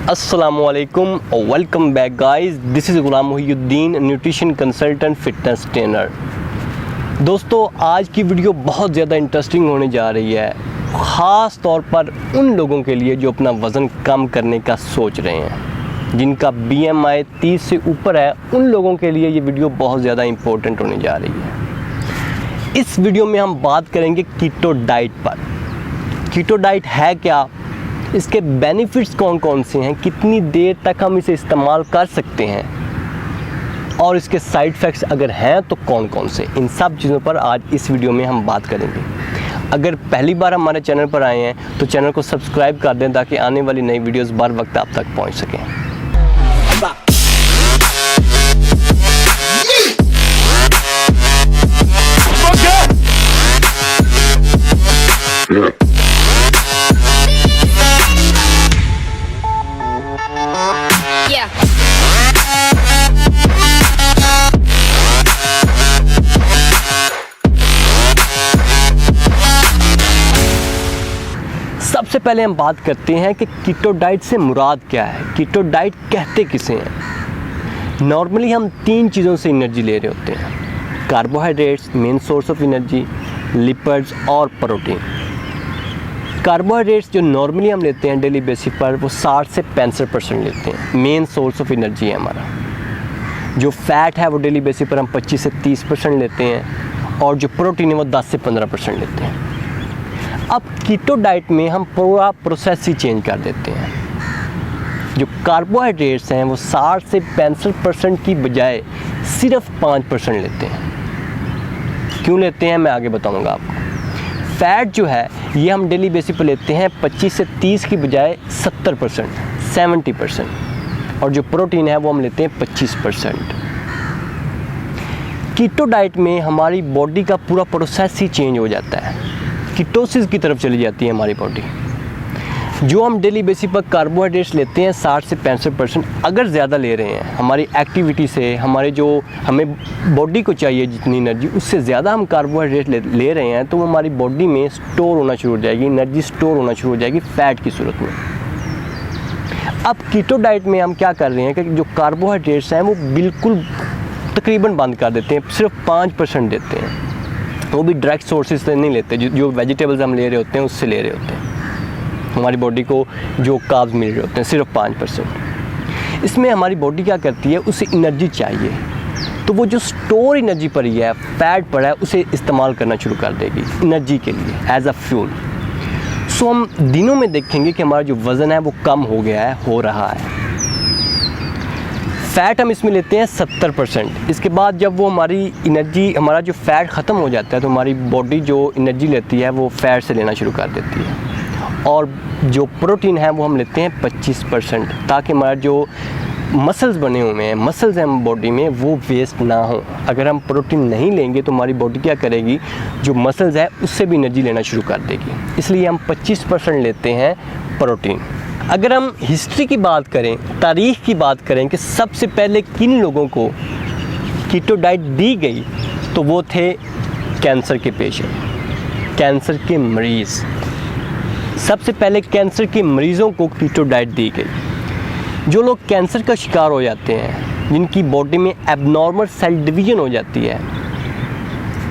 अस्सलामुअलैकुम और welcome back guys, this is Ghulam Muhiyuddin, nutrition consultant fitness trainer. दोस्तों, आज की वीडियो बहुत ज़्यादा इंटरेस्टिंग होने जा रही है, ख़ास तौर पर उन लोगों के लिए जो अपना वज़न कम करने का सोच रहे हैं, जिनका BMI 30 से ऊपर है। उन लोगों के लिए ये वीडियो बहुत ज़्यादा इम्पोर्टेंट होने जा रही है। इस वीडियो में हम बात करेंगे कीटो डाइट पर। कीटो डाइट है क्या, इसके बेनिफिट्स कौन कौन से हैं, कितनी देर तक हम इसे इस्तेमाल कर सकते हैं और इसके साइड इफ़ेक्ट्स अगर हैं तो कौन कौन से, इन सब चीज़ों पर आज इस वीडियो में हम बात करेंगे। अगर पहली बार हमारे चैनल पर आए हैं तो चैनल को सब्सक्राइब कर दें ताकि आने वाली नई वीडियोस बर वक्त आप तक पहुंच सकें। सबसे पहले हम बात करते हैं कि कीटो डाइट से मुराद क्या है, कीटो डाइट कहते किसे हैं। नॉर्मली हम तीन चीज़ों से एनर्जी ले रहे होते हैं: carbohydrates main source of energy, lipids और प्रोटीन। कार्बोहाइड्रेट्स जो नॉर्मली हम लेते हैं डेली बेसिस पर, वो 60 से 65% लेते हैं, मेन सोर्स ऑफ एनर्जी है हमारा। जो फैट है वो डेली बेसिस पर हम 25 से 30% लेते हैं और जो प्रोटीन है वो 10 से 15% लेते हैं। अब कीटो डाइट में हम पूरा प्रोसेस ही चेंज कर देते हैं। जो कार्बोहाइड्रेट्स हैं वो 60 से 65% की बजाय सिर्फ 5% लेते हैं। क्यों लेते हैं मैं आगे बताऊंगा आपको। फ़ैट जो है ये हम डेली बेसिस पर लेते हैं 25 से 30 की बजाय 70%, 70%, और जो प्रोटीन है वो हम लेते हैं 25%। कीटो डाइट में हमारी बॉडी का पूरा प्रोसेस ही चेंज हो जाता है, कीटोसिस की तरफ चली जाती है हमारी बॉडी। जो हम डेली बेसिस पर कार्बोहाइड्रेट्स लेते हैं 60 से 65%, अगर ज़्यादा ले रहे हैं हमारी एक्टिविटी से, हमारे जो हमें बॉडी को चाहिए जितनी एनर्जी, उससे ज़्यादा हम कार्बोहाइड्रेट ले रहे हैं, तो वो हमारी बॉडी में स्टोर होना शुरू हो जाएगी, एनर्जी स्टोर होना शुरू हो जाएगी फ़ैट की सूरत में। अब कीटो डाइट में हम क्या कर रहे हैं कि जो कार्बोहाइड्रेट्स हैं वो बिल्कुल तकरीबन बंद कर देते हैं, सिर्फ 5% देते हैं। वो भी डायरेक्ट सोर्सेज से नहीं लेते, जो वेजिटेबल्स हम ले रहे होते हैं उससे ले रहे होते हैं। हमारी बॉडी को जो कार्ब्स मिल रहे होते हैं सिर्फ 5%। इसमें हमारी बॉडी क्या करती है, उसे एनर्जी चाहिए, तो वो जो स्टोर एनर्जी पर ही है, फैट पर है, उसे इस्तेमाल करना शुरू कर देगी एनर्जी के लिए, एज अ फ्यूल। सो हम दिनों में देखेंगे कि हमारा जो वज़न है वो कम हो गया है, हो रहा है। फ़ैट हम इसमें लेते हैं 70%। इसके बाद जब वो हमारी एनर्जी, हमारा जो फ़ैट ख़त्म हो जाता है, तो हमारी बॉडी जो एनर्जी लेती है वो फ़ैट से लेना शुरू कर देती है, और जो प्रोटीन है वो हम लेते हैं 25%, ताकि हमारा जो मसल्स बने हुए हैं, मसल्स हैं बॉडी में, वो वेस्ट ना हो। अगर हम प्रोटीन नहीं लेंगे तो हमारी बॉडी क्या करेगी, जो मसल्स है उससे भी एनर्जी लेना शुरू कर देगी। इसलिए हम 25% लेते हैं प्रोटीन। अगर हम हिस्ट्री की बात करें, तारीख़ की बात करें कि सबसे पहले किन लोगों को कीटो डाइट दी गई, तो वो थे कैंसर के पेशेंट, कैंसर के मरीज़। सबसे पहले कैंसर के मरीज़ों को कीटो डाइट दी गई। जो लोग कैंसर का शिकार हो जाते हैं, जिनकी बॉडी में एबनॉर्मल सेल डिवीज़न हो जाती है,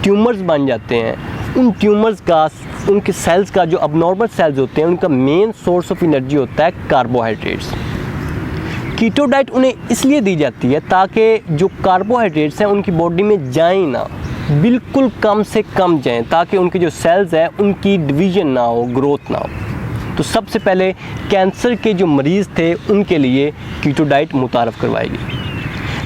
ट्यूमर्स बन जाते हैं, उन ट्यूमर्स का, उनके सेल्स का, जो अबनॉर्मल सेल्स होते हैं, उनका मेन सोर्स ऑफ एनर्जी होता है कार्बोहाइड्रेट्स। कीटो डाइट उन्हें इसलिए दी जाती है ताकि जो कार्बोहाइड्रेट्स हैं उनकी बॉडी में जाएं ना, बिल्कुल कम से कम जाएं, ताकि उनके जो सेल्स हैं उनकी डिवीज़न ना हो, ग्रोथ ना हो। तो सबसे पहले कैंसर के जो मरीज़ थे उनके लिए कीटो डाइट मुतारफ़ करवाई गई।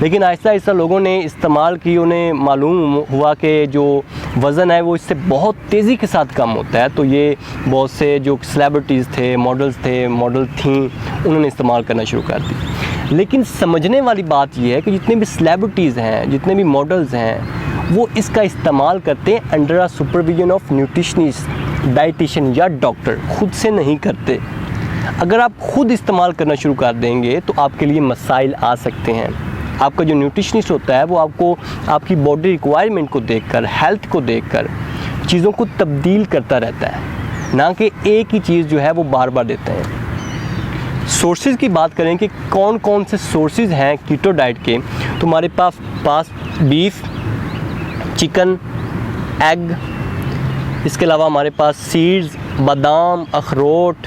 लेकिन आहिस्ता आहिस्ता लोगों ने इस्तेमाल की, उन्हें मालूम हुआ कि जो वज़न है वो इससे बहुत तेज़ी के साथ कम होता है, तो ये बहुत से जो सेलिब्रिटीज़ थे, मॉडल थीं, उन्होंने इस्तेमाल करना शुरू कर दी। लेकिन समझने वाली बात ये है कि जितने भी सेलिब्रिटीज़ हैं, जितने भी मॉडल्स हैं, वो इसका इस्तेमाल करते हैं under supervision of nutritionist, dietitian या डॉक्टर, खुद से नहीं करते। अगर आप खुद इस्तेमाल करना शुरू कर देंगे तो आपके लिए मसाइल आ सकते हैं। आपका जो न्यूट्रिशनिस्ट होता है वो आपको आपकी बॉडी रिक्वायरमेंट को देखकर, हेल्थ को देखकर चीज़ों को तब्दील करता रहता है, ना कि एक ही चीज़ जो है वो बार बार देते हैं। सोर्सेज की बात करें कि कौन कौन से सोर्सेज हैं कीटो डाइट के, तो हमारे पास बीफ, चिकन, एग, इसके अलावा हमारे पास सीड्स, बादाम, अखरोट,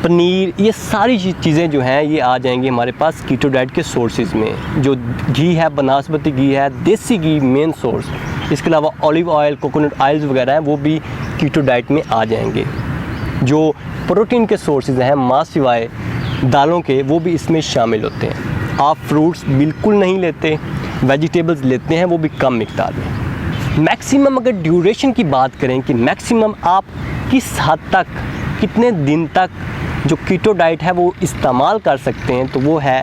पनीर, ये सारी चीज़ें जो हैं ये आ जाएंगी हमारे पास कीटो डाइट के सोर्सेज में। जो घी है, बनास्पति घी है, देसी घी मेन सोर्स, इसके अलावा ऑलिव ऑयल, कोकोनट ऑयल्स वगैरह हैं वो भी कीटो डाइट में आ जाएंगे। जो प्रोटीन के सोर्सेज हैं मांस सिवाय दालों के, वो भी इसमें शामिल होते हैं। आप फ्रूट्स बिल्कुल नहीं लेते, वेजिटेबल्स लेते हैं वो भी कम मिकदार में। मैक्सिमम अगर ड्यूरेशन की बात करें कि मैक्सिमम आप किस हद तक, कितने दिन तक जो कीटो डाइट है वो इस्तेमाल कर सकते हैं, तो वो है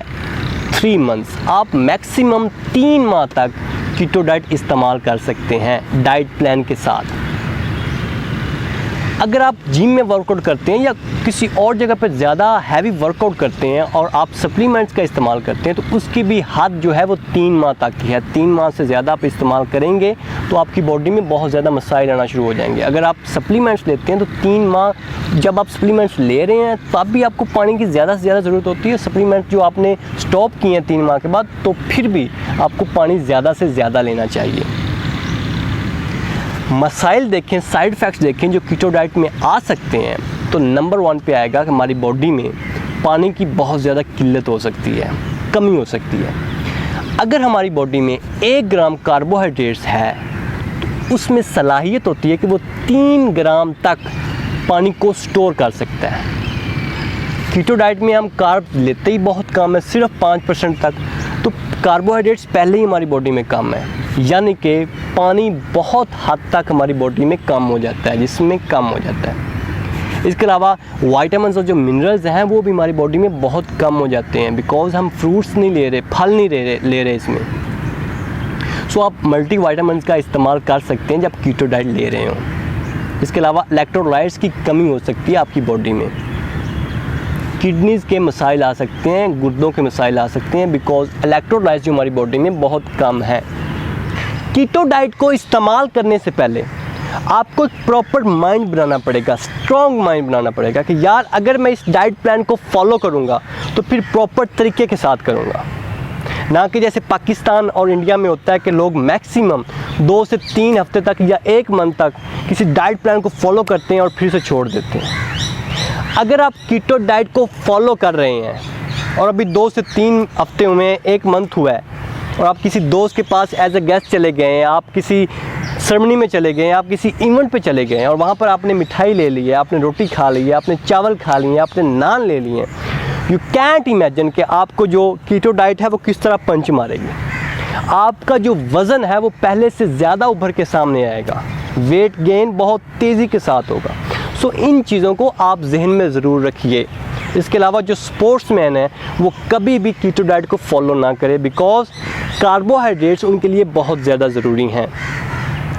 3 मंथ्स। आप मैक्सिमम 3 माह तक कीटो डाइट इस्तेमाल कर सकते हैं डाइट प्लान के साथ। अगर आप जिम में वर्कआउट करते हैं या किसी और जगह पर ज़्यादा हैवी वर्कआउट करते हैं और आप सप्लीमेंट्स का इस्तेमाल करते हैं, तो उसकी भी हद जो है वो 3 माह तक की है। 3 माह से ज़्यादा आप इस्तेमाल करेंगे तो आपकी बॉडी में बहुत ज़्यादा मसाइल आना शुरू हो जाएंगे। अगर आप सप्लीमेंट्स लेते हैं तो 3 माह जब आप सप्लीमेंट्स ले रहे हैं तब भी आपको पानी की ज़्यादा से ज़्यादा ज़रूरत होती है। सप्लीमेंट जो आपने स्टॉप किए हैं 3 माह के बाद, तो फिर भी आपको पानी ज़्यादा से ज़्यादा लेना चाहिए। मसाइल देखें, साइड इफ़ेक्ट्स देखें जो कीटो डाइट में आ सकते हैं, तो नंबर 1 पे आएगा कि हमारी बॉडी में पानी की बहुत ज़्यादा किल्लत हो सकती है, कमी हो सकती है। अगर हमारी बॉडी में 1 ग्राम कार्बोहाइड्रेट्स है तो उसमें सलाहियत होती है कि वो 3 ग्राम तक पानी को स्टोर कर सकता है। कीटो डाइट में हम कार्ब लेते ही बहुत कम है, सिर्फ 5% तक, तो कार्बोहाइड्रेट्स पहले ही हमारी बॉडी में कम है, यानी कि पानी बहुत हद तक हमारी बॉडी में कम हो जाता है, जिसमें कम हो जाता है। इसके अलावा वाइटामिन्स और जो मिनरल्स हैं वो भी हमारी बॉडी में बहुत कम हो जाते हैं, बिकॉज हम फ्रूट्स नहीं ले रहे, फल नहीं ले रहे इसमें। सो आप मल्टी वाइटामिन्स का इस्तेमाल कर सकते हैं जब कीटो डाइट ले रहे हों। इसके अलावा इलेक्ट्रोलाइट्स की कमी हो सकती है आपकी बॉडी में, किडनीज़ के मसाइल आ सकते हैं, गुर्दों के मसाइल आ सकते हैं, बिकॉज इलेक्ट्रोलाइट्स जो हमारी बॉडी में बहुत कम है। कीटो डाइट को इस्तेमाल करने से पहले आपको एक प्रॉपर माइंड बनाना पड़ेगा, स्ट्रॉन्ग माइंड बनाना पड़ेगा कि यार अगर मैं इस डाइट प्लान को फॉलो करूँगा तो फिर प्रॉपर तरीके के साथ करूँगा, ना कि जैसे पाकिस्तान और इंडिया में होता है कि लोग मैक्सिमम 2 से 3 हफ्ते तक या 1 मंथ तक किसी डाइट प्लान को फॉलो करते हैं और फिर से छोड़ देते हैं। अगर आप कीटो डाइट को फॉलो कर रहे हैं और अभी 2 से 3 हफ्ते हुए, 1 मंथ हुआ है, और आप किसी दोस्त के पास एज ए गेस्ट चले गए हैं, आप किसी सेरेमनी में चले गए हैं, आप किसी इवेंट पे चले गए हैं और वहाँ पर आपने मिठाई ले ली है, आपने रोटी खा ली है, आपने चावल खा लिए हैं, आपने नान ले लिए हैं, यू कैंट इमेजिन कि आपको जो कीटो डाइट है वो किस तरह पंच मारेगी। आपका जो वज़न है वो पहले से ज़्यादा उभर के सामने आएगा, वेट गेन बहुत तेज़ी के साथ होगा। सो इन चीज़ों को आप जहन में ज़रूर रखिए। इसके अलावा जो स्पोर्ट्समैन है वो कभी भी कीटो डाइट को फॉलो ना करे, बिकॉज कार्बोहाइड्रेट्स उनके लिए बहुत ज़्यादा ज़रूरी हैं।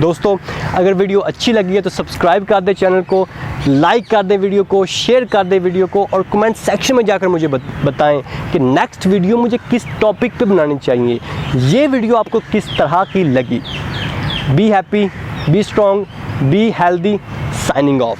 दोस्तों, अगर वीडियो अच्छी लगी है तो सब्सक्राइब कर दें चैनल को, लाइक कर दें वीडियो को, शेयर कर दें वीडियो को, और कमेंट सेक्शन में जाकर मुझे बताएं कि नेक्स्ट वीडियो मुझे किस टॉपिक पे बनानी चाहिए, ये वीडियो आपको किस तरह की लगी। Be happy, be strong, be healthy, signing off.